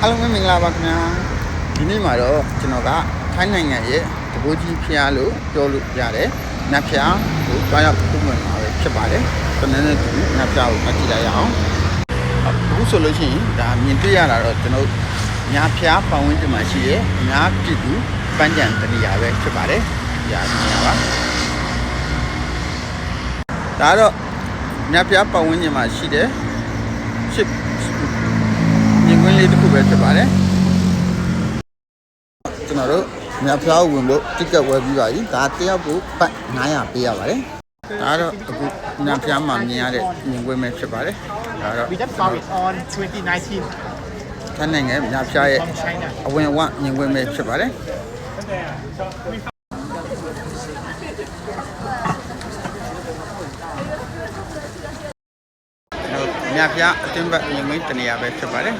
အားလုံးပဲမင်္ဂလာပါခင်ဗျာဒီနေ့မှာတော့ကျွန်တော်ကထိုင်းနိုင်ငံရဲ့တဘိုးကြီးဖျားလို့ပြောလို့ရတယ်နတ်ဖျားကိုတွားရောက်ပုံမှန်မှာပဲဖြစ်ပါတယ်တနည်းနဲ့တူနတ်ဖျားကိုအကြည့်လိုက်ရအောင်အခုဆိုလို့ရှိရင်ဒါမြင်တွေ့ရတာတော့ကျွန်တော်ညာဖျားပတ်ဝန်းကျင်မှာရှိရဲ့အများပြည်သူပန်းကြံတနေရာပဲဖြစ်ပါတယ်ညာနေရာပါဒါတော့ညာဖျားပတ်ဝန်းကျင်မှာရှိတဲ့ရှစ်မြင်ကွင်းလေးတစ်ခုပဲဖြစ်ပါတယ်ကျွန်တော်တို့မြဖျားဝင်လို့တစ်ကက်ဝယ်ပြီးပါပြီဒါတယောက်ကိုပတ်900ပေးရပါတယ်ဒါတော့အခုမြဖျားမှာမြင်ရတဲ့မြင်ကွင်းပဲဖြစ်ပါတယ်ဒါတော့ We just saw it on 2019. ထိုင်းနိုင်ငံမြဖျားရဲ့အဝင်ဝမြင်ကွင်းပဲဖြစ်ပါတယ်မြဖျားအတင်းပတ်မြင်ကွင်းတနေရာပဲဖြစ်ပါတယ်